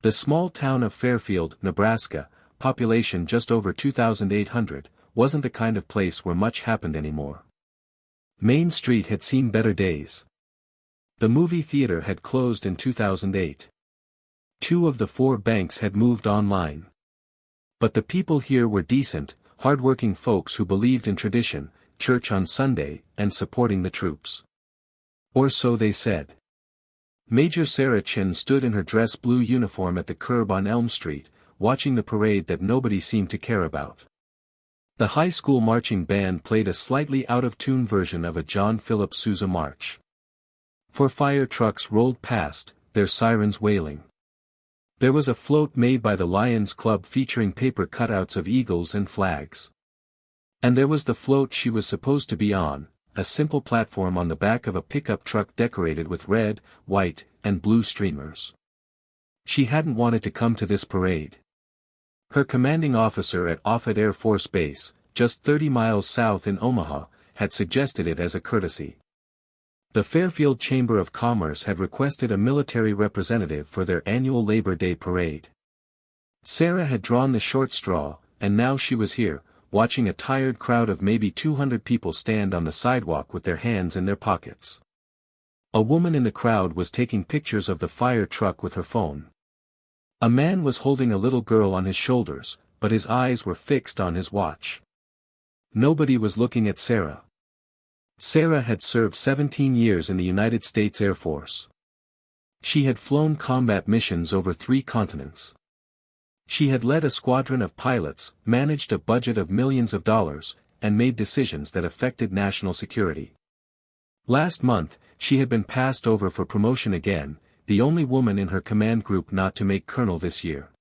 The small town of Fairfield, Nebraska, population just over 2,800, wasn't the kind of place where much happened anymore. Main Street had seen better days. The movie theater had closed in 2008. 2 of the 4 banks had moved online. But the people here were decent, hard-working folks who believed in tradition, church on Sunday, and supporting the troops. Or so they said. Major Sarah Chin stood in her dress blue uniform at the curb on Elm Street, watching the parade that nobody seemed to care about. The high school marching band played a slightly out-of-tune version of a John Philip Sousa march. 4 fire trucks rolled past, their sirens wailing. There was a float made by the Lions Club featuring paper cutouts of eagles and flags. And there was the float she was supposed to be on, a simple platform on the back of a pickup truck decorated with red, white, and blue streamers. She hadn't wanted to come to this parade. Her commanding officer at Offutt Air Force Base, just 30 miles south in Omaha, had suggested it as a courtesy. The Fairfield Chamber of Commerce had requested a military representative for their annual Labor Day parade. Sarah had drawn the short straw, and now she was here, watching a tired crowd of maybe 200 people stand on the sidewalk with their hands in their pockets. A woman in the crowd was taking pictures of the fire truck with her phone. A man was holding a little girl on his shoulders, but his eyes were fixed on his watch. Nobody was looking at Sarah. Sarah had served 17 years in the United States Air Force. She had flown combat missions over 3 continents. She had led a squadron of pilots, managed a budget of millions of dollars, and made decisions that affected national security. Last month, she had been passed over for promotion again, the only woman in her command group not to make colonel this year.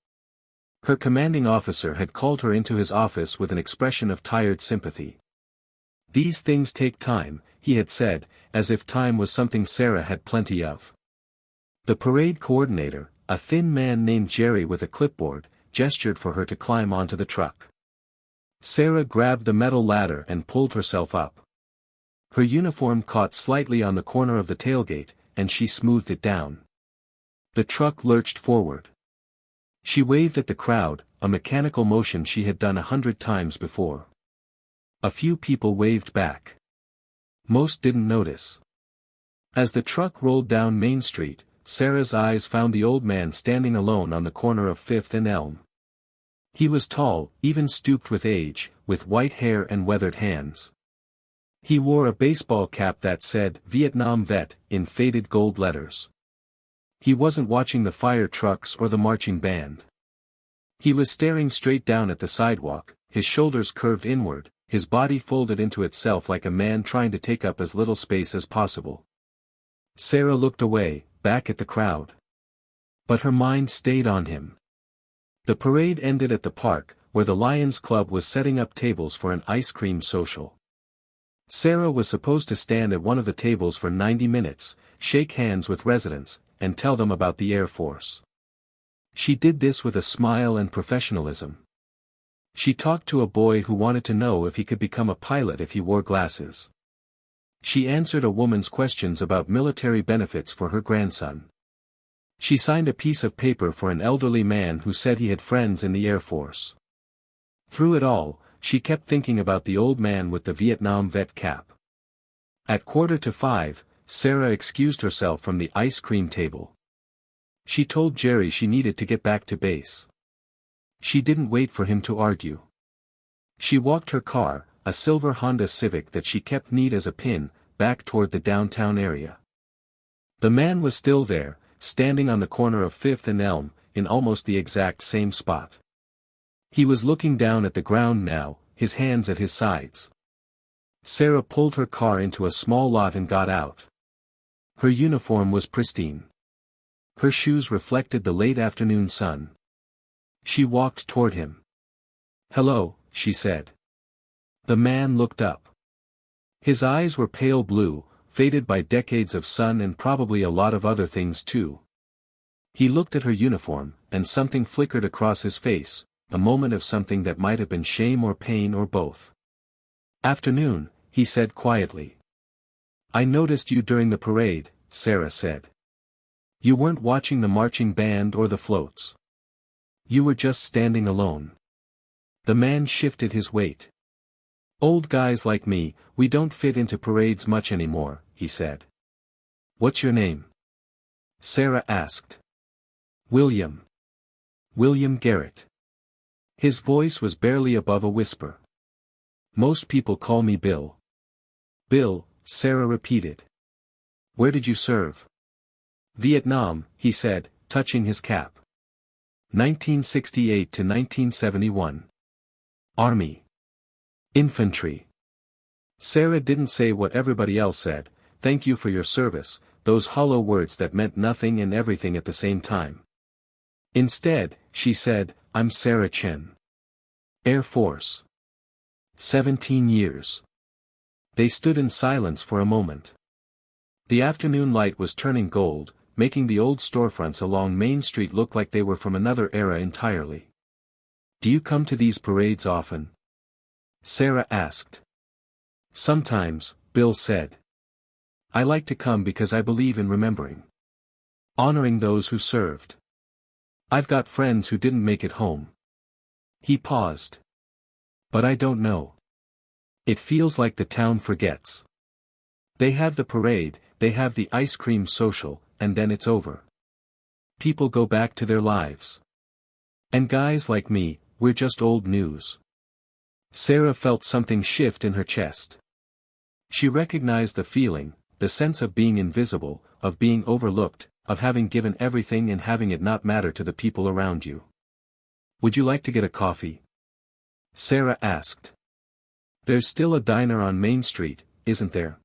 Her commanding officer had called her into his office with an expression of tired sympathy. "These things take time," he had said, as if time was something Sarah had plenty of. The parade coordinator, a thin man named Jerry with a clipboard, gestured for her to climb onto the truck. Sarah grabbed the metal ladder and pulled herself up. Her uniform caught slightly on the corner of the tailgate, and she smoothed it down. The truck lurched forward. She waved at the crowd, a mechanical motion she had done 100 times before. A few people waved back. Most didn't notice. As the truck rolled down Main Street, Sarah's eyes found the old man standing alone on the corner of 5th and Elm. He was tall, even stooped with age, with white hair and weathered hands. He wore a baseball cap that said, "Vietnam Vet," in faded gold letters. He wasn't watching the fire trucks or the marching band. He was staring straight down at the sidewalk, his shoulders curved inward, his body folded into itself like a man trying to take up as little space as possible. Sarah looked away, back at the crowd. But her mind stayed on him. The parade ended at the park, where the Lions Club was setting up tables for an ice cream social. Sarah was supposed to stand at one of the tables for 90 minutes, shake hands with residents, and tell them about the Air Force. She did this with a smile and professionalism. She talked to a boy who wanted to know if he could become a pilot if he wore glasses. She answered a woman's questions about military benefits for her grandson. She signed a piece of paper for an elderly man who said he had friends in the Air Force. Through it all, she kept thinking about the old man with the Vietnam vet cap. At 4:45, Sarah excused herself from the ice cream table. She told Jerry she needed to get back to base. She didn't wait for him to argue. She walked her car, a silver Honda Civic that she kept neat as a pin, back toward the downtown area. The man was still there, standing on the corner of 5th and Elm, in almost the exact same spot. He was looking down at the ground now, his hands at his sides. Sarah pulled her car into a small lot and got out. Her uniform was pristine. Her shoes reflected the late afternoon sun. She walked toward him. "Hello," she said. The man looked up. His eyes were pale blue, faded by decades of sun and probably a lot of other things too. He looked at her uniform, and something flickered across his face, a moment of something that might have been shame or pain or both. "Afternoon," he said quietly. "I noticed you during the parade," Sarah said. "You weren't watching the marching band or the floats." You were just standing alone. The man shifted his weight. Old guys like me, we don't fit into parades much anymore, he said. What's your name? Sarah asked. William. William Garrett. His voice was barely above a whisper. Most people call me Bill. Bill, Sarah repeated. Where did you serve? Vietnam, he said, touching his cap. 1968 to 1971. Army. Infantry. Sarah didn't say what everybody else said, thank you for your service, those hollow words that meant nothing and everything at the same time. Instead, she said, I'm Sarah Chen. Air Force. 17 years. They stood in silence for a moment. The afternoon light was turning gold, making the old storefronts along Main Street look like they were from another era entirely. Do you come to these parades often? Sarah asked. Sometimes, Bill said. I like to come because I believe in remembering. Honoring those who served. I've got friends who didn't make it home. He paused. But I don't know. It feels like the town forgets. They have the parade, they have the ice cream social, and then it's over. People go back to their lives. And guys like me, we're just old news. Sarah felt something shift in her chest. She recognized the feeling, the sense of being invisible, of being overlooked, of having given everything and having it not matter to the people around you. Would you like to get a coffee? Sarah asked. There's still a diner on Main Street, isn't there?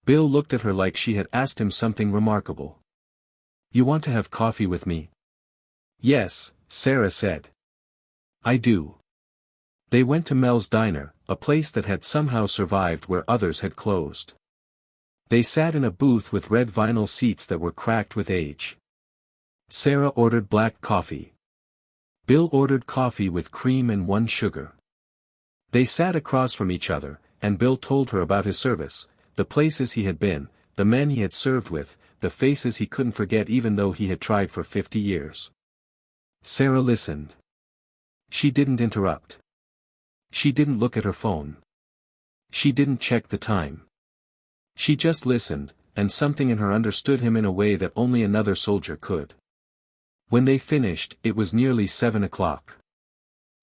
Bill looked at her like she had asked him something remarkable. You want to have coffee with me? Yes, Sarah said. I do. They went to Mel's Diner, a place that had somehow survived where others had closed. They sat in a booth with red vinyl seats that were cracked with age. Sarah ordered black coffee. Bill ordered coffee with cream and 1 sugar. They sat across from each other, and Bill told her about his service, the places he had been, the men he had served with, the faces he couldn't forget even though he had tried for 50 years. Sarah listened. She didn't interrupt. She didn't look at her phone. She didn't check the time. She just listened, and something in her understood him in a way that only another soldier could. When they finished, it was nearly 7 o'clock.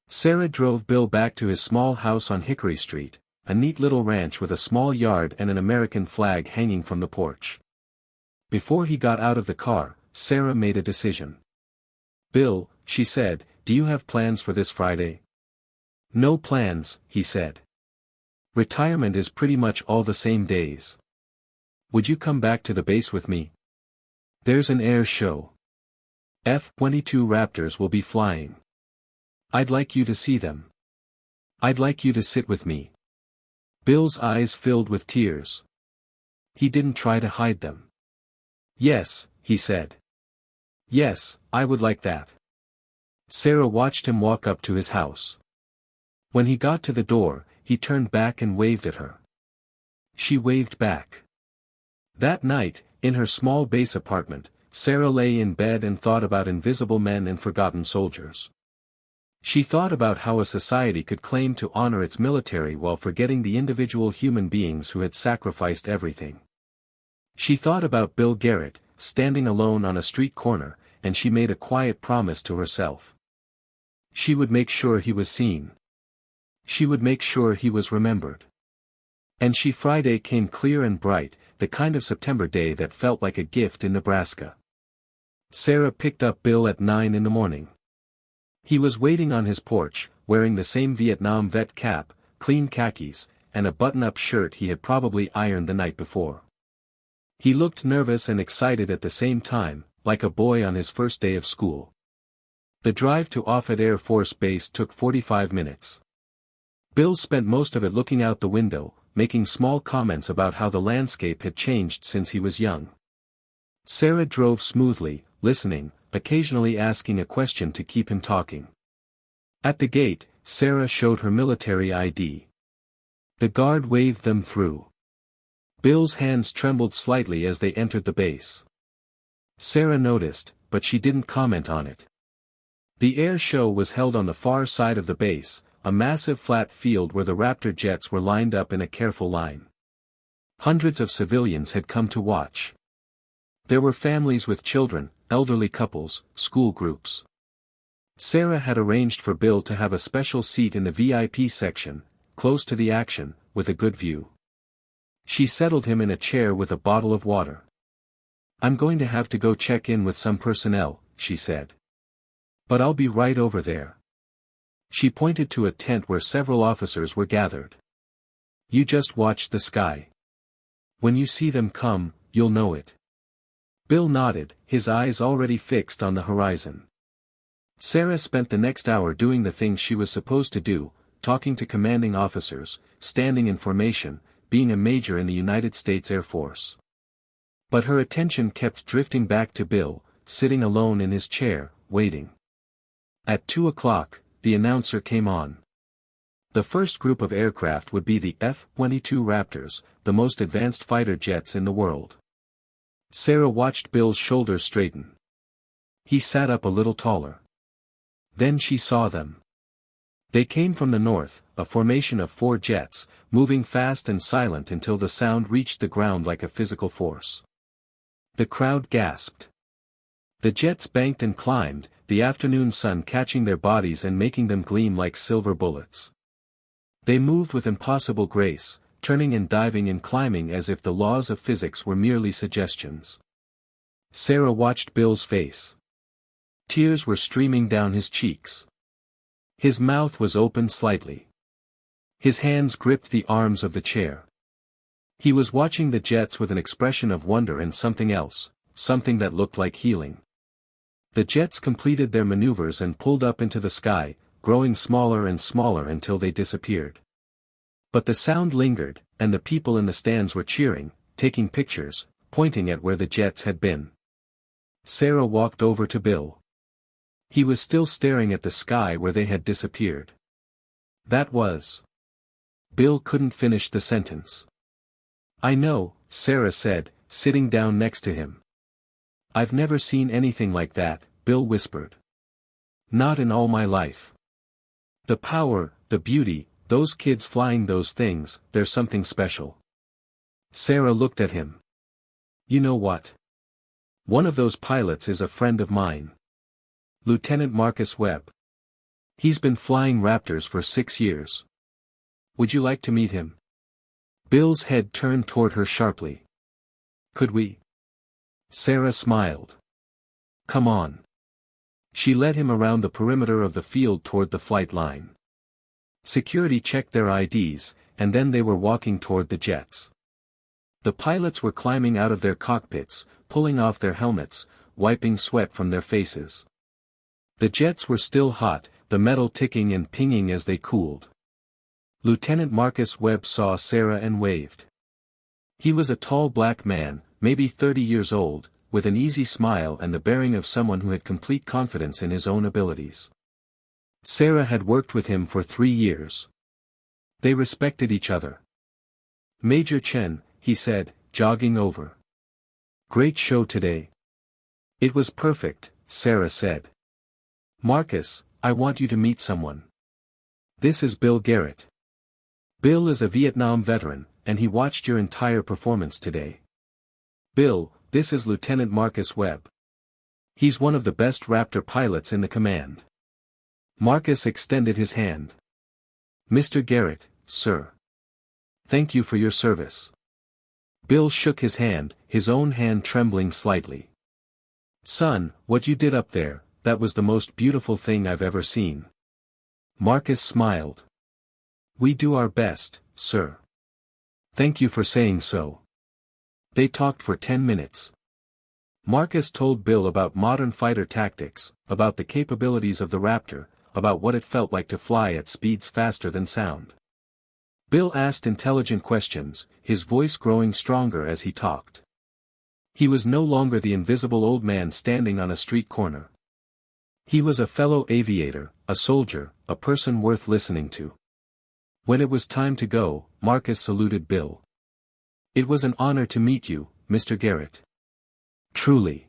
Sarah drove Bill back to his small house on Hickory Street, a neat little ranch with a small yard and an American flag hanging from the porch. Before he got out of the car, Sarah made a decision. Bill, she said, do you have plans for this Friday? No plans, he said. Retirement is pretty much all the same days. Would you come back to the base with me? There's an air show. F-22 Raptors will be flying. I'd like you to see them. I'd like you to sit with me. Bill's eyes filled with tears. He didn't try to hide them. Yes, he said. Yes, I would like that. Sarah watched him walk up to his house. When he got to the door, he turned back and waved at her. She waved back. That night, in her small base apartment, Sarah lay in bed and thought about invisible men and forgotten soldiers. She thought about how a society could claim to honor its military while forgetting the individual human beings who had sacrificed everything. She thought about Bill Garrett, standing alone on a street corner, and she made a quiet promise to herself. She would make sure he was seen. She would make sure he was remembered. And Friday came clear and bright, the kind of September day that felt like a gift in Nebraska. Sarah picked up Bill at 9 in the morning. He was waiting on his porch, wearing the same Vietnam vet cap, clean khakis, and a button-up shirt he had probably ironed the night before. He looked nervous and excited at the same time, like a boy on his first day of school. The drive to Offutt Air Force Base took 45 minutes. Bill spent most of it looking out the window, making small comments about how the landscape had changed since he was young. Sarah drove smoothly, listening, occasionally asking a question to keep him talking. At the gate, Sarah showed her military ID. The guard waved them through. Bill's hands trembled slightly as they entered the base. Sarah noticed, but she didn't comment on it. The air show was held on the far side of the base, a massive flat field where the Raptor jets were lined up in a careful line. Hundreds of civilians had come to watch. There were families with children, elderly couples, school groups. Sarah had arranged for Bill to have a special seat in the VIP section, close to the action, with a good view. She settled him in a chair with a bottle of water. "I'm going to have to go check in with some personnel," she said. "But I'll be right over there." She pointed to a tent where several officers were gathered. "You just watch the sky. When you see them come, you'll know it." Bill nodded, his eyes already fixed on the horizon. Sarah spent the next hour doing the things she was supposed to do, talking to commanding officers, standing in formation, being a major in the United States Air Force. But her attention kept drifting back to Bill, sitting alone in his chair, waiting. At 2 o'clock, the announcer came on. The first group of aircraft would be the F-22 Raptors, the most advanced fighter jets in the world. Sarah watched Bill's shoulders straighten. He sat up a little taller. Then she saw them. They came from the north, a formation of 4 jets, moving fast and silent until the sound reached the ground like a physical force. The crowd gasped. The jets banked and climbed, the afternoon sun catching their bodies and making them gleam like silver bullets. They moved with impossible grace, turning and diving and climbing as if the laws of physics were merely suggestions. Sarah watched Bill's face. Tears were streaming down his cheeks. His mouth was open slightly. His hands gripped the arms of the chair. He was watching the jets with an expression of wonder and something else, something that looked like healing. The jets completed their maneuvers and pulled up into the sky, growing smaller and smaller until they disappeared. But the sound lingered, and the people in the stands were cheering, taking pictures, pointing at where the jets had been. Sarah walked over to Bill. He was still staring at the sky where they had disappeared. "That was..." Bill couldn't finish the sentence. "I know," Sarah said, sitting down next to him. "I've never seen anything like that," Bill whispered. "Not in all my life. The power, the beauty, those kids flying those things, there's something special." Sarah looked at him. "You know what? One of those pilots is a friend of mine. Lieutenant Marcus Webb. He's been flying Raptors for 6 years. Would you like to meet him?" Bill's head turned toward her sharply. "Could we?" Sarah smiled. "Come on." She led him around the perimeter of the field toward the flight line. Security checked their IDs, and then they were walking toward the jets. The pilots were climbing out of their cockpits, pulling off their helmets, wiping sweat from their faces. The jets were still hot, the metal ticking and pinging as they cooled. Lieutenant Marcus Webb saw Sarah and waved. He was a tall black man, maybe 30 years old, with an easy smile and the bearing of someone who had complete confidence in his own abilities. Sarah had worked with him for 3 years. They respected each other. "Major Chen," he said, jogging over. "Great show today." "It was perfect," Sarah said. "Marcus, I want you to meet someone. This is Bill Garrett. Bill is a Vietnam veteran, and he watched your entire performance today. Bill, this is Lieutenant Marcus Webb. He's one of the best Raptor pilots in the command." Marcus extended his hand. "Mr. Garrett, sir. Thank you for your service." Bill shook his hand, his own hand trembling slightly. "Son, what you did up there, that was the most beautiful thing I've ever seen." Marcus smiled. "We do our best, sir." "Thank you for saying so." They talked for 10 minutes. Marcus told Bill about modern fighter tactics, about the capabilities of the Raptor, about what it felt like to fly at speeds faster than sound. Bill asked intelligent questions, his voice growing stronger as he talked. He was no longer the invisible old man standing on a street corner. He was a fellow aviator, a soldier, a person worth listening to. When it was time to go, Marcus saluted Bill. "It was an honor to meet you, Mr. Garrett." "Truly."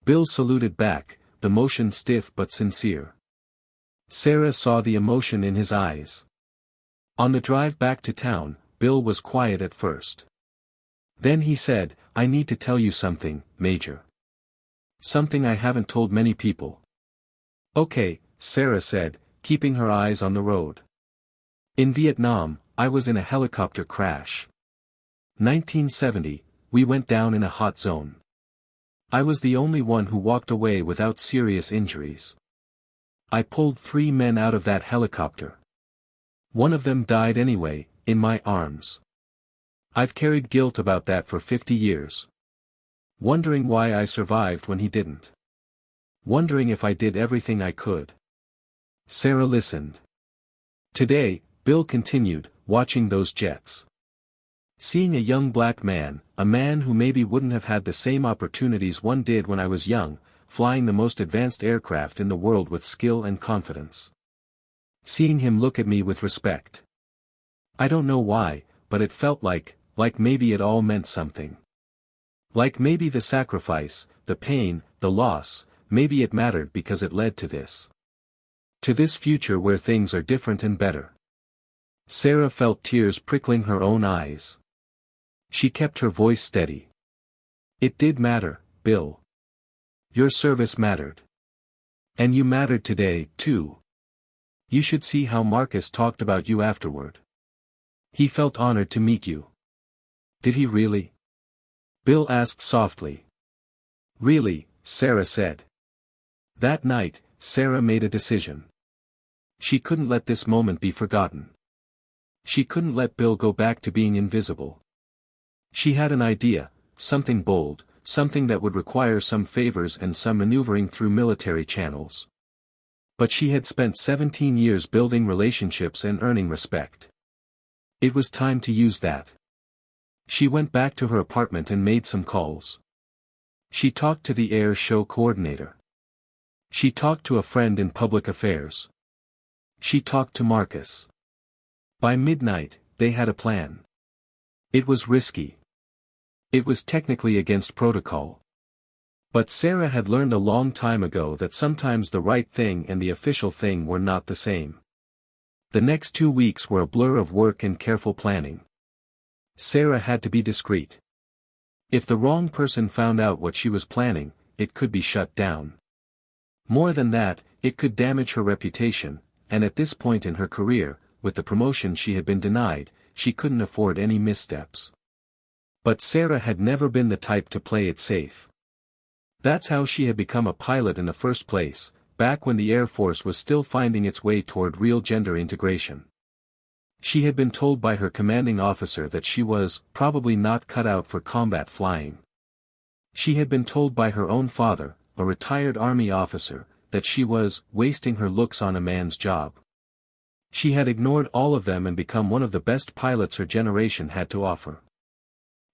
Bill saluted back, the motion stiff but sincere. Sarah saw the emotion in his eyes. On the drive back to town, Bill was quiet at first. Then he said, "I need to tell you something, Major. Something I haven't told many people." "Okay," Sarah said, keeping her eyes on the road. "In Vietnam, I was in a helicopter crash. 1970, we went down in a hot zone. I was the only one who walked away without serious injuries. I pulled 3 men out of that helicopter. One of them died anyway, in my arms. I've carried guilt about that for 50 years. Wondering why I survived when he didn't. Wondering if I did everything I could." Sarah listened. Today, Bill continued, watching those jets. "Seeing a young black man, a man who maybe wouldn't have had the same opportunities one did when I was young, flying the most advanced aircraft in the world with skill and confidence. Seeing him look at me with respect. I don't know why, but it felt like maybe it all meant something. Like maybe the sacrifice, the pain, the loss, maybe it mattered because it led to this. To this future where things are different and better." Sarah felt tears prickling her own eyes. She kept her voice steady. "It did matter, Bill. Your service mattered. And you mattered today, too. You should see how Marcus talked about you afterward. He felt honored to meet you." "Did he really?" Bill asked softly. "Really," Sarah said. That night, Sarah made a decision. She couldn't let this moment be forgotten. She couldn't let Bill go back to being invisible. She had an idea, something bold, something that would require some favors and some maneuvering through military channels. But she had spent 17 years building relationships and earning respect. It was time to use that. She went back to her apartment and made some calls. She talked to the air show coordinator. She talked to a friend in public affairs. She talked to Marcus. By midnight, they had a plan. It was risky. It was technically against protocol. But Sarah had learned a long time ago that sometimes the right thing and the official thing were not the same. The next 2 weeks were a blur of work and careful planning. Sarah had to be discreet. If the wrong person found out what she was planning, it could be shut down. More than that, it could damage her reputation, and at this point in her career, with the promotion she had been denied, she couldn't afford any missteps. But Sarah had never been the type to play it safe. That's how she had become a pilot in the first place, back when the Air Force was still finding its way toward real gender integration. She had been told by her commanding officer that she was probably not cut out for combat flying. She had been told by her own father, a retired Army officer, that she was wasting her looks on a man's job. She had ignored all of them and become one of the best pilots her generation had to offer.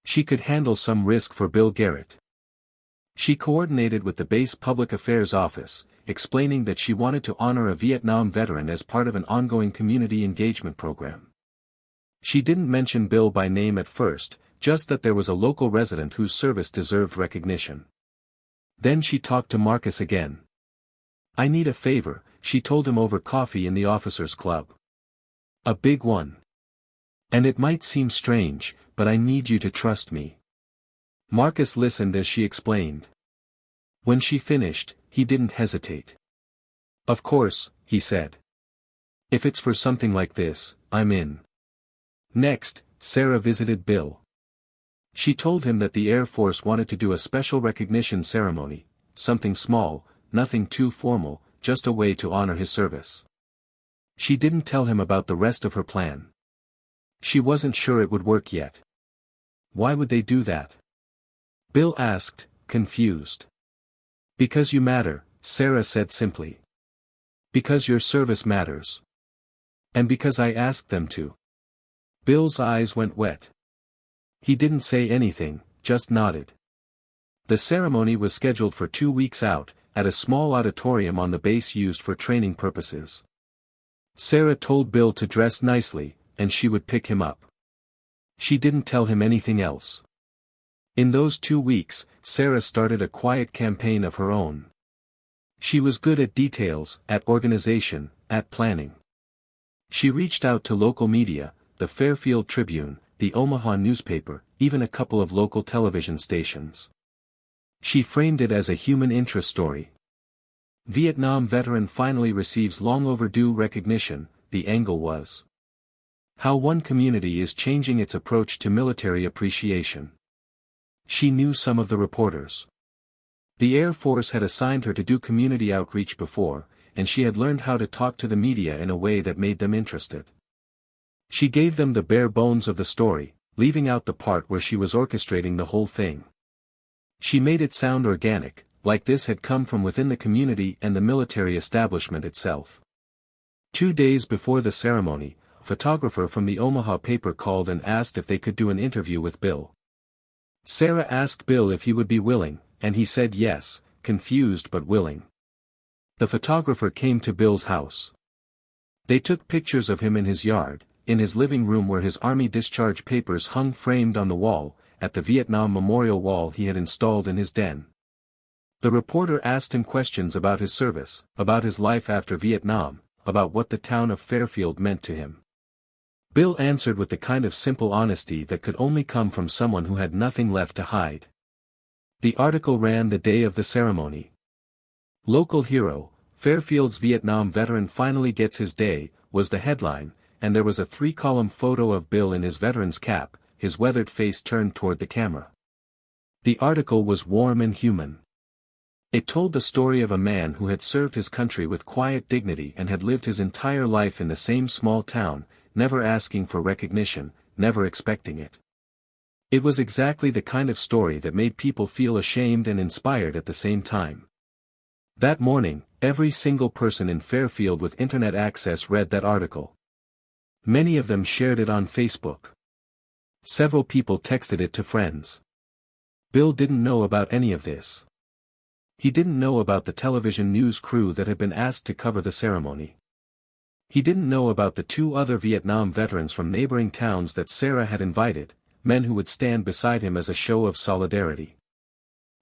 She could handle some risk for Bill Garrett. She coordinated with the base public affairs office, explaining that she wanted to honor a Vietnam veteran as part of an ongoing community engagement program. She didn't mention Bill by name at first, just that there was a local resident whose service deserved recognition. Then she talked to Marcus again. "I need a favor," she told him over coffee in the officers' club. "A big one. And it might seem strange, but I need you to trust me." Marcus listened as she explained. When she finished, he didn't hesitate. "Of course," he said. "If it's for something like this, I'm in." Next, Sarah visited Bill. She told him that the Air Force wanted to do a special recognition ceremony, something small, nothing too formal, just a way to honor his service. She didn't tell him about the rest of her plan. She wasn't sure it would work yet. Why would they do that? Bill asked, confused. "Because you matter," Sarah said simply. "Because your service matters. And because I asked them to." Bill's eyes went wet. He didn't say anything, just nodded. The ceremony was scheduled for 2 weeks out, at a small auditorium on the base used for training purposes. Sarah told Bill to dress nicely, and she would pick him up. She didn't tell him anything else. In those 2 weeks, Sarah started a quiet campaign of her own. She was good at details, at organization, at planning. She reached out to local media, the Fairfield Tribune, the Omaha newspaper, even a couple of local television stations. She framed it as a human interest story. Vietnam veteran finally receives long overdue recognition, the angle was. How one community is changing its approach to military appreciation. She knew some of the reporters. The Air Force had assigned her to do community outreach before, and she had learned how to talk to the media in a way that made them interested. She gave them the bare bones of the story, leaving out the part where she was orchestrating the whole thing. She made it sound organic, like this had come from within the community and the military establishment itself. 2 days before the ceremony, a photographer from the Omaha paper called and asked if they could do an interview with Bill. Sarah asked Bill if he would be willing, and he said yes, confused but willing. The photographer came to Bill's house. They took pictures of him in his yard, in his living room where his Army discharge papers hung framed on the wall, at the Vietnam Memorial Wall he had installed in his den. The reporter asked him questions about his service, about his life after Vietnam, about what the town of Fairfield meant to him. Bill answered with the kind of simple honesty that could only come from someone who had nothing left to hide. The article ran the day of the ceremony. Local hero, Fairfield's Vietnam veteran finally gets his day, was the headline, and there was a 3-column photo of Bill in his veteran's cap, his weathered face turned toward the camera. The article was warm and human. It told the story of a man who had served his country with quiet dignity and had lived his entire life in the same small town, never asking for recognition, never expecting it. It was exactly the kind of story that made people feel ashamed and inspired at the same time. That morning, every single person in Fairfield with internet access read that article. Many of them shared it on Facebook. Several people texted it to friends. Bill didn't know about any of this. He didn't know about the television news crew that had been asked to cover the ceremony. He didn't know about the 2 other Vietnam veterans from neighboring towns that Sarah had invited, men who would stand beside him as a show of solidarity.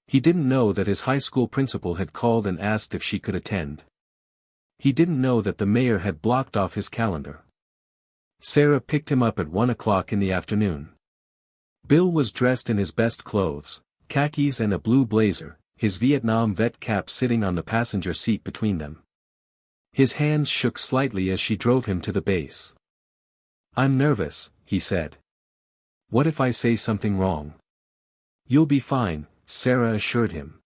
He didn't know that his high school principal had called and asked if she could attend. He didn't know that the mayor had blocked off his calendar. Sarah picked him up at 1 o'clock in the afternoon. Bill was dressed in his best clothes, khakis and a blue blazer, his Vietnam vet cap sitting on the passenger seat between them. His hands shook slightly as she drove him to the base. "I'm nervous," he said. "What if I say something wrong?" "You'll be fine," Sarah assured him.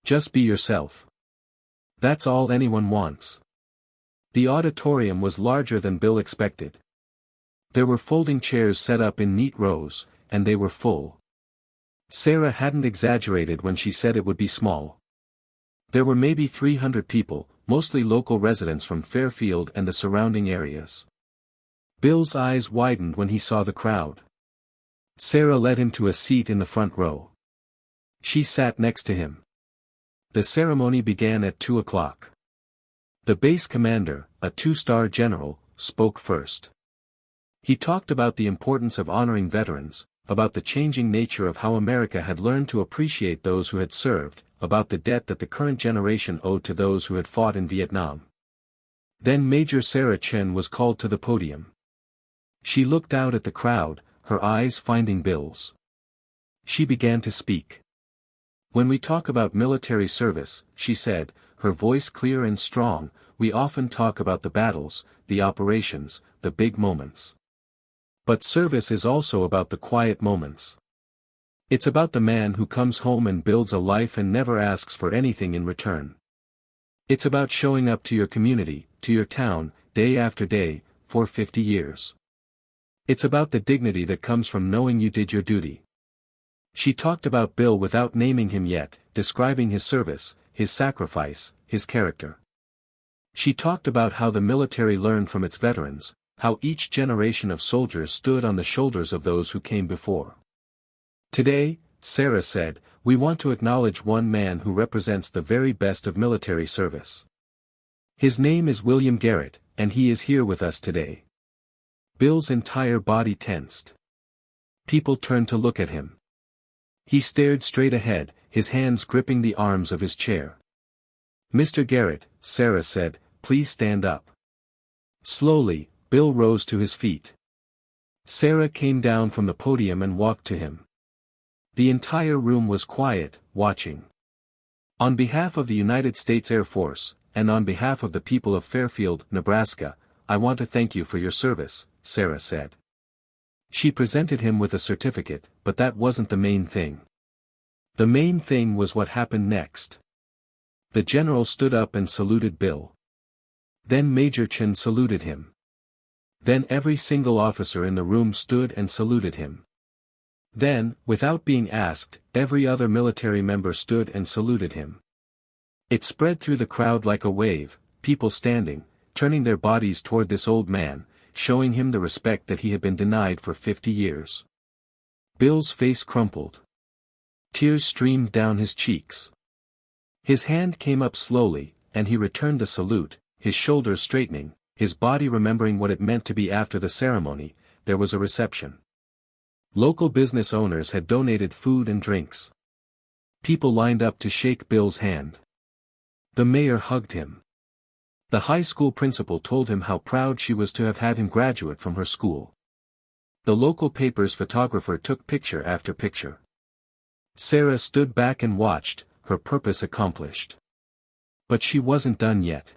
"Just be yourself. That's all anyone wants." The auditorium was larger than Bill expected. There were folding chairs set up in neat rows, and they were full. Sarah hadn't exaggerated when she said it would be small. There were maybe 300 people, mostly local residents from Fairfield and the surrounding areas. Bill's eyes widened when he saw the crowd. Sarah led him to a seat in the front row. She sat next to him. The ceremony began at 2 o'clock. The base commander, a 2-star general, spoke first. He talked about the importance of honoring veterans, about the changing nature of how America had learned to appreciate those who had served, about the debt that the current generation owed to those who had fought in Vietnam. Then Major Sarah Chen was called to the podium. She looked out at the crowd, her eyes finding Bill's. She began to speak. "When we talk about military service," she said, her voice clear and strong, "we often talk about the battles, the operations, the big moments. But service is also about the quiet moments. It's about the man who comes home and builds a life and never asks for anything in return. It's about showing up to your community, to your town, day after day, for 50 years. It's about the dignity that comes from knowing you did your duty." She talked about Bill without naming him yet, describing his service, his sacrifice, his character. She talked about how the military learned from its veterans, how each generation of soldiers stood on the shoulders of those who came before. "Today," Sarah said, "we want to acknowledge one man who represents the very best of military service. His name is William Garrett, and he is here with us today." Bill's entire body tensed. People turned to look at him. He stared straight ahead, his hands gripping the arms of his chair. Mr. Garrett, Sarah said, please stand up. Slowly, Bill rose to his feet. Sarah came down from the podium and walked to him. The entire room was quiet, watching. On behalf of the United States Air Force, and on behalf of the people of Fairfield, Nebraska, I want to thank you for your service, Sarah said. She presented him with a certificate, but that wasn't the main thing. The main thing was what happened next. The general stood up and saluted Bill. Then Major Chen saluted him. Then every single officer in the room stood and saluted him. Then, without being asked, every other military member stood and saluted him. It spread through the crowd like a wave, people standing, turning their bodies toward this old man, showing him the respect that he had been denied for 50 years. Bill's face crumpled. Tears streamed down his cheeks. His hand came up slowly, and he returned the salute, his shoulders straightening, his body remembering what it meant to be after the ceremony. There was a reception. Local business owners had donated food and drinks. People lined up to shake Bill's hand. The mayor hugged him. The high school principal told him how proud she was to have had him graduate from her school. The local paper's photographer took picture after picture. Sarah stood back and watched, her purpose accomplished. But she wasn't done yet.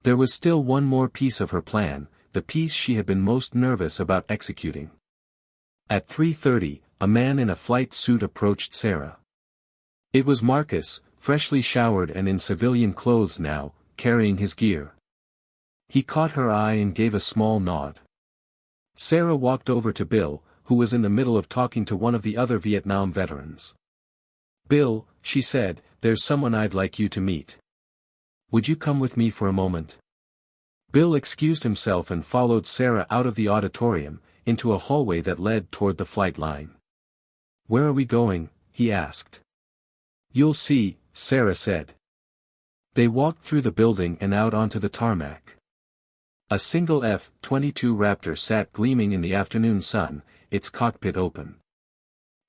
There was still one more piece of her plan, the piece she had been most nervous about executing. At 3:30, a man in a flight suit approached Sarah. It was Marcus, freshly showered and in civilian clothes now, carrying his gear. He caught her eye and gave a small nod. Sarah walked over to Bill, who was in the middle of talking to one of the other Vietnam veterans. Bill, she said, there's someone I'd like you to meet. Would you come with me for a moment? Bill excused himself and followed Sarah out of the auditorium, into a hallway that led toward the flight line. Where are we going? He asked. You'll see, Sarah said. They walked through the building and out onto the tarmac. A single F-22 Raptor sat gleaming in the afternoon sun, its cockpit open.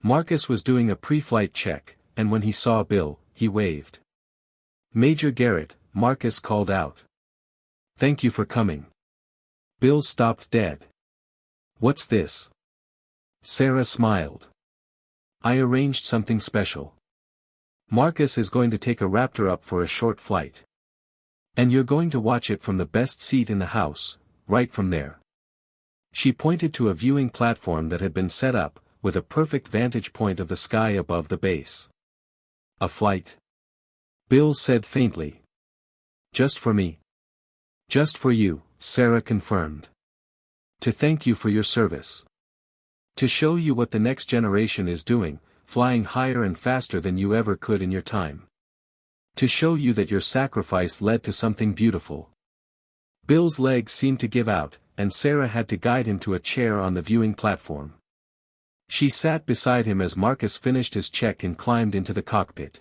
Marcus was doing a pre-flight check, and when he saw Bill, he waved. Major Garrett, Marcus called out. Thank you for coming. Bill stopped dead. What's this? Sarah smiled. I arranged something special. Marcus is going to take a Raptor up for a short flight. And you're going to watch it from the best seat in the house, right from there. She pointed to a viewing platform that had been set up, with a perfect vantage point of the sky above the base. A flight? Bill said faintly. Just for me. Just for you, Sarah confirmed. To thank you for your service. To show you what the next generation is doing, flying higher and faster than you ever could in your time. To show you that your sacrifice led to something beautiful. Bill's legs seemed to give out, and Sarah had to guide him to a chair on the viewing platform. She sat beside him as Marcus finished his check and climbed into the cockpit.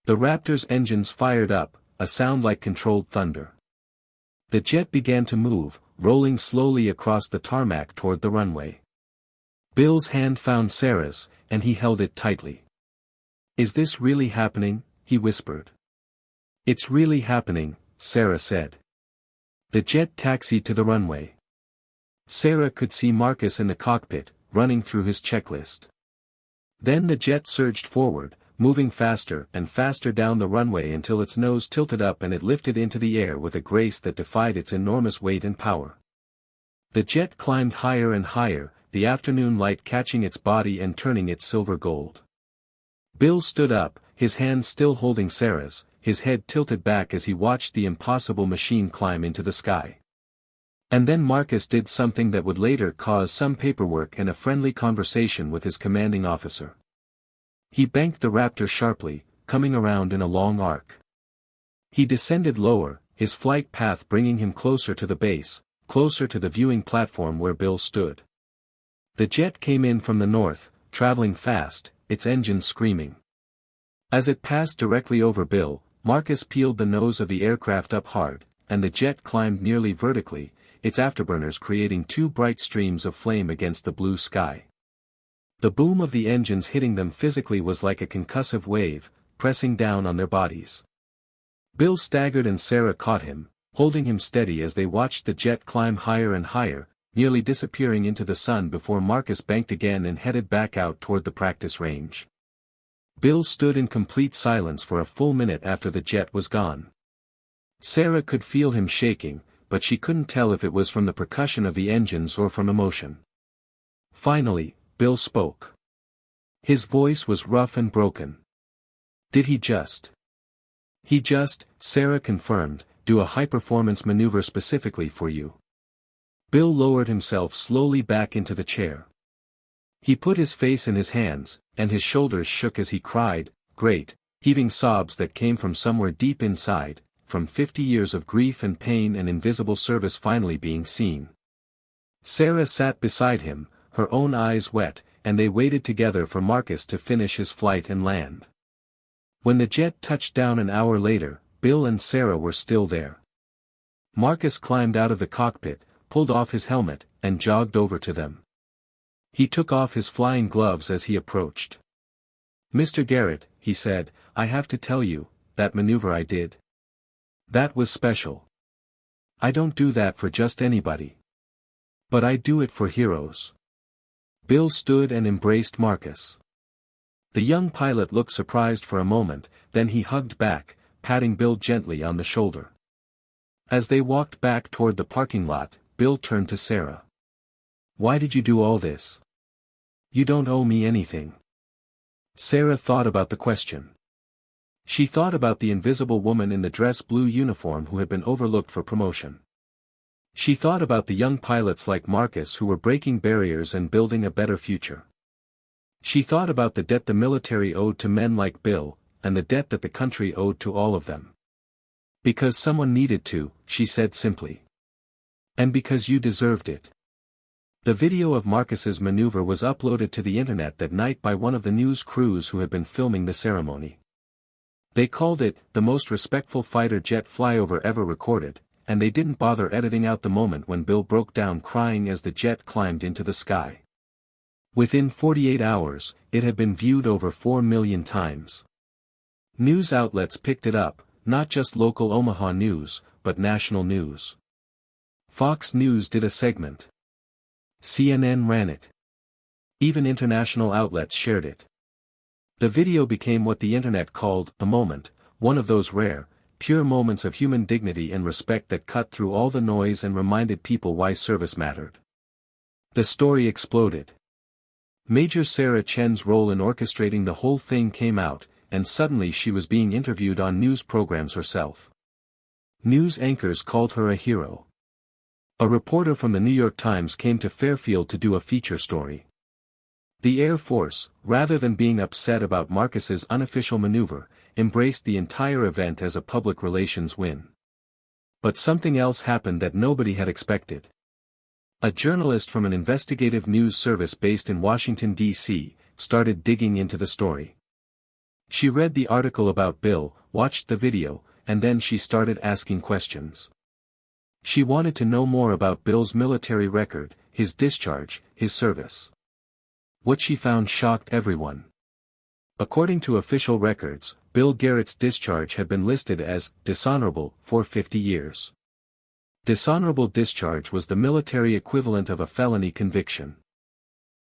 The Raptor's engines fired up, a sound like controlled thunder. The jet began to move, rolling slowly across the tarmac toward the runway. Bill's hand found Sarah's, and he held it tightly. Is this really happening? He whispered. It's really happening, Sarah said. The jet taxied to the runway. Sarah could see Marcus in the cockpit, running through his checklist. Then the jet surged forward, moving faster and faster down the runway until its nose tilted up and it lifted into the air with a grace that defied its enormous weight and power. The jet climbed higher and higher, the afternoon light catching its body and turning it silver gold. Bill stood up, his hand still holding Sarah's, his head tilted back as he watched the impossible machine climb into the sky. And then Marcus did something that would later cause some paperwork and a friendly conversation with his commanding officer. He banked the Raptor sharply, coming around in a long arc. He descended lower, his flight path bringing him closer to the base, closer to the viewing platform where Bill stood. The jet came in from the north, traveling fast, its engines screaming. As it passed directly over Bill, Marcus peeled the nose of the aircraft up hard, and the jet climbed nearly vertically, its afterburners creating two bright streams of flame against the blue sky. The boom of the engines hitting them physically was like a concussive wave, pressing down on their bodies. Bill staggered and Sarah caught him, holding him steady as they watched the jet climb higher and higher, nearly disappearing into the sun before Marcus banked again and headed back out toward the practice range. Bill stood in complete silence for a full minute after the jet was gone. Sarah could feel him shaking, but she couldn't tell if it was from the percussion of the engines or from emotion. Finally, Bill spoke. His voice was rough and broken. Did he just, Sarah confirmed, do a high-performance maneuver specifically for you? Bill lowered himself slowly back into the chair. He put his face in his hands, and his shoulders shook as he cried, great, heaving sobs that came from somewhere deep inside, from 50 years of grief and pain and invisible service finally being seen. Sarah sat beside him, her own eyes wet, and they waited together for Marcus to finish his flight and land. When the jet touched down an hour later, Bill and Sarah were still there. Marcus climbed out of the cockpit, pulled off his helmet, and jogged over to them. He took off his flying gloves as he approached. "Mr. Garrett," he said, "I have to tell you, that maneuver I did. That was special. I don't do that for just anybody. But I do it for heroes." Bill stood and embraced Marcus. The young pilot looked surprised for a moment, then he hugged back, patting Bill gently on the shoulder. As they walked back toward the parking lot, Bill turned to Sarah. "Why did you do all this? You don't owe me anything." Sarah thought about the question. She thought about the invisible woman in the dress blue uniform who had been overlooked for promotion. She thought about the young pilots like Marcus who were breaking barriers and building a better future. She thought about the debt the military owed to men like Bill, and the debt that the country owed to all of them. "Because someone needed to," she said simply. "And because you deserved it." The video of Marcus's maneuver was uploaded to the internet that night by one of the news crews who had been filming the ceremony. They called it, "the most respectful fighter jet flyover ever recorded," and they didn't bother editing out the moment when Bill broke down crying as the jet climbed into the sky. Within 48 hours, it had been viewed over 4 million times. News outlets picked it up, not just local Omaha news, but national news. Fox News did a segment. CNN ran it. Even international outlets shared it. The video became what the internet called a moment, one of those rare, pure moments of human dignity and respect that cut through all the noise and reminded people why service mattered. The story exploded. Major Sarah Chen's role in orchestrating the whole thing came out, and suddenly she was being interviewed on news programs herself. News anchors called her a hero. A reporter from the New York Times came to Fairfield to do a feature story. The Air Force, rather than being upset about Marcus's unofficial maneuver, embraced the entire event as a public relations win. But something else happened that nobody had expected. A journalist from an investigative news service based in Washington, D.C., started digging into the story. She read the article about Bill, watched the video, and then she started asking questions. She wanted to know more about Bill's military record, his discharge, his service. What she found shocked everyone. According to official records, Bill Garrett's discharge had been listed as dishonorable for 50 years. Dishonorable discharge was the military equivalent of a felony conviction.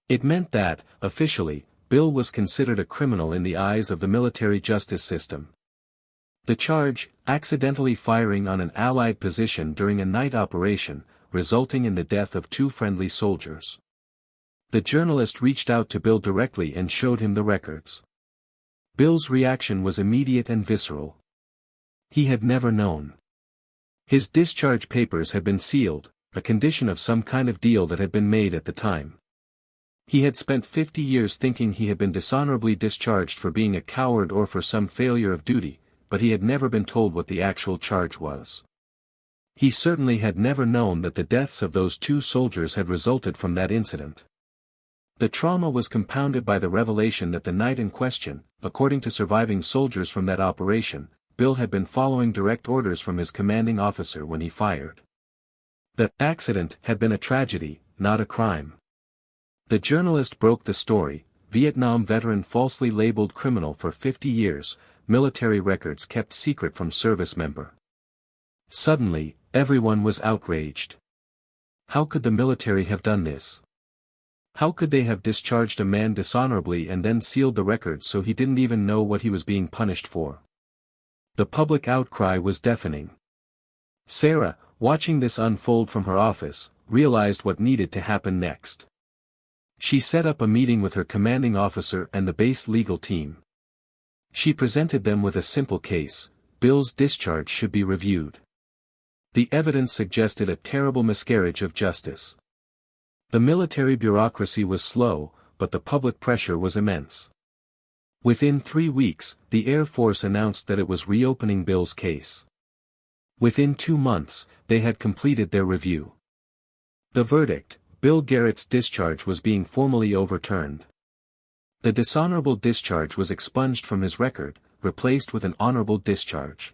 It meant that, officially, Bill was considered a criminal in the eyes of the military justice system. The charge, accidentally firing on an Allied position during a night operation, resulting in the death of 2 friendly soldiers. The journalist reached out to Bill directly and showed him the records. Bill's reaction was immediate and visceral. He had never known. His discharge papers had been sealed, a condition of some kind of deal that had been made at the time. He had spent 50 years thinking he had been dishonorably discharged for being a coward or for some failure of duty, but he had never been told what the actual charge was. He certainly had never known that the deaths of those 2 soldiers had resulted from that incident. The trauma was compounded by the revelation that the night in question, according to surviving soldiers from that operation, Bill had been following direct orders from his commanding officer when he fired. The accident had been a tragedy, not a crime. The journalist broke the story. Vietnam veteran falsely labeled criminal for 50 years, military records kept secret from service member. Suddenly, everyone was outraged. How could the military have done this? How could they have discharged a man dishonorably and then sealed the records so he didn't even know what he was being punished for? The public outcry was deafening. Sarah, watching this unfold from her office, realized what needed to happen next. She set up a meeting with her commanding officer and the base legal team. She presented them with a simple case: Bill's discharge should be reviewed. The evidence suggested a terrible miscarriage of justice. The military bureaucracy was slow, but the public pressure was immense. Within 3 weeks, the Air Force announced that it was reopening Bill's case. Within 2 months, they had completed their review. The verdict: Bill Garrett's discharge was being formally overturned. The dishonorable discharge was expunged from his record, replaced with an honorable discharge.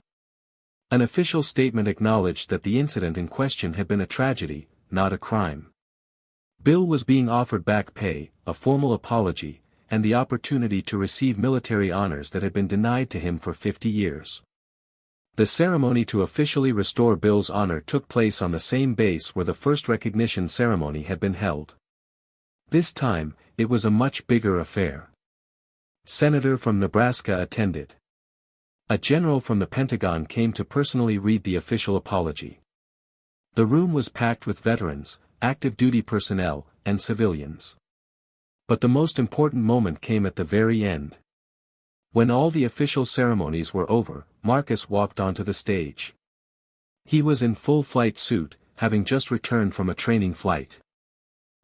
An official statement acknowledged that the incident in question had been a tragedy, not a crime. Bill was being offered back pay, a formal apology, and the opportunity to receive military honors that had been denied to him for 50 years. The ceremony to officially restore Bill's honor took place on the same base where the first recognition ceremony had been held. This time, it was a much bigger affair. Senator from Nebraska attended. A general from the Pentagon came to personally read the official apology. The room was packed with veterans, active duty personnel, and civilians. But the most important moment came at the very end. When all the official ceremonies were over, Marcus walked onto the stage. He was in full flight suit, having just returned from a training flight.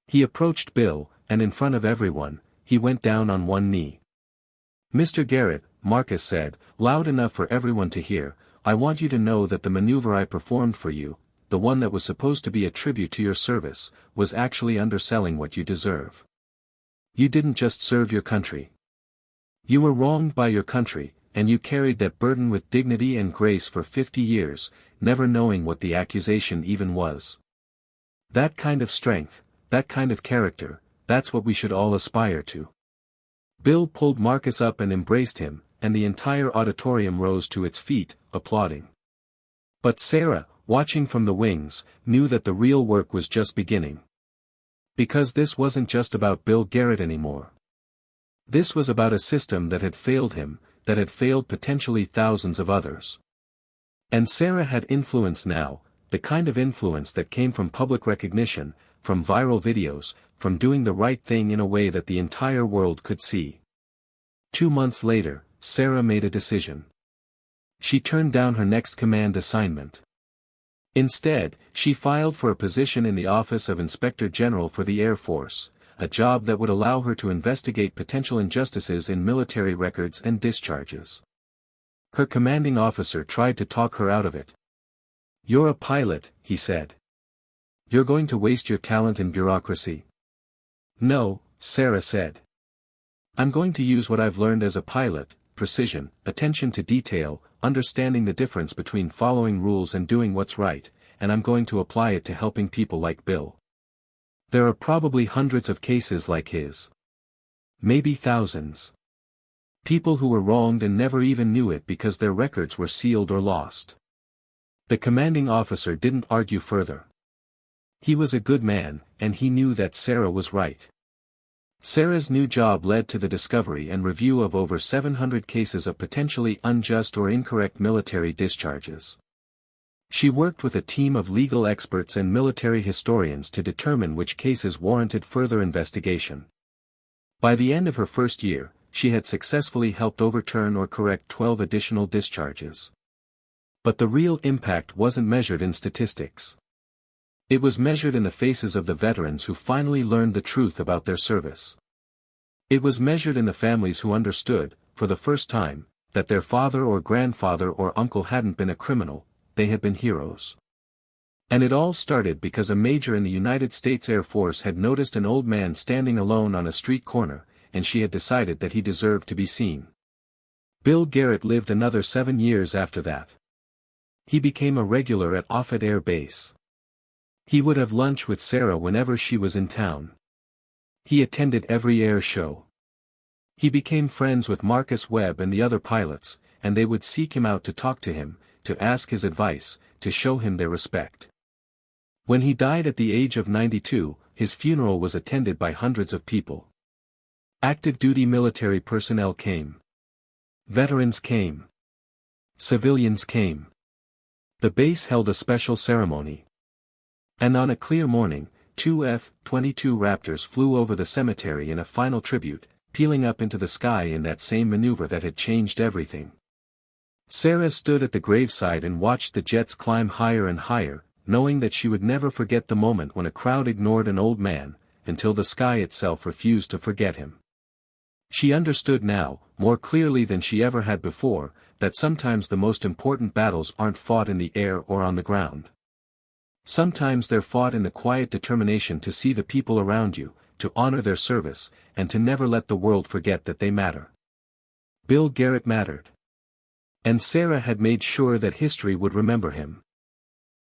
He approached Bill, and in front of everyone, he went down on one knee. "Mr. Garrett," Marcus said, loud enough for everyone to hear, "I want you to know that the maneuver I performed for you, the one that was supposed to be a tribute to your service, was actually underselling what you deserve. You didn't just serve your country. You were wronged by your country, and you carried that burden with dignity and grace for 50 years, never knowing what the accusation even was. That kind of strength, that kind of character, that's what we should all aspire to." Bill pulled Marcus up and embraced him, and the entire auditorium rose to its feet, applauding. But Sarah, watching from the wings, knew that the real work was just beginning. Because this wasn't just about Bill Garrett anymore. This was about a system that had failed him, that had failed potentially thousands of others. And Sarah had influence now, the kind of influence that came from public recognition, from viral videos, from doing the right thing in a way that the entire world could see. 2 months later, Sarah made a decision. She turned down her next command assignment. Instead, she filed for a position in the Office of Inspector General for the Air Force, a job that would allow her to investigate potential injustices in military records and discharges. Her commanding officer tried to talk her out of it. "You're a pilot," he said. "You're going to waste your talent in bureaucracy." "No," Sarah said. "I'm going to use what I've learned as a pilot: precision, attention to detail, understanding the difference between following rules and doing what's right, and I'm going to apply it to helping people like Bill. There are probably hundreds of cases like his. Maybe thousands. People who were wronged and never even knew it because their records were sealed or lost." The commanding officer didn't argue further. He was a good man, and he knew that Sarah was right. Sarah's new job led to the discovery and review of over 700 cases of potentially unjust or incorrect military discharges. She worked with a team of legal experts and military historians to determine which cases warranted further investigation. By the end of her first year, she had successfully helped overturn or correct 12 additional discharges. But the real impact wasn't measured in statistics. It was measured in the faces of the veterans who finally learned the truth about their service. It was measured in the families who understood, for the first time, that their father or grandfather or uncle hadn't been a criminal, they had been heroes. And it all started because a major in the United States Air Force had noticed an old man standing alone on a street corner, and she had decided that he deserved to be seen. Bill Garrett lived another 7 years after that. He became a regular at Offutt Air Base. He would have lunch with Sarah whenever she was in town. He attended every air show. He became friends with Marcus Webb and the other pilots, and they would seek him out to talk to him, to ask his advice, to show him their respect. When he died at the age of 92, his funeral was attended by hundreds of people. Active duty military personnel came. Veterans came. Civilians came. The base held a special ceremony. And on a clear morning, 2 F-22 Raptors flew over the cemetery in a final tribute, peeling up into the sky in that same maneuver that had changed everything. Sarah stood at the graveside and watched the jets climb higher and higher, knowing that she would never forget the moment when a crowd ignored an old man, until the sky itself refused to forget him. She understood now, more clearly than she ever had before, that sometimes the most important battles aren't fought in the air or on the ground. Sometimes they're fought in the quiet determination to see the people around you, to honor their service, and to never let the world forget that they matter. Bill Garrett mattered. And Sarah had made sure that history would remember him.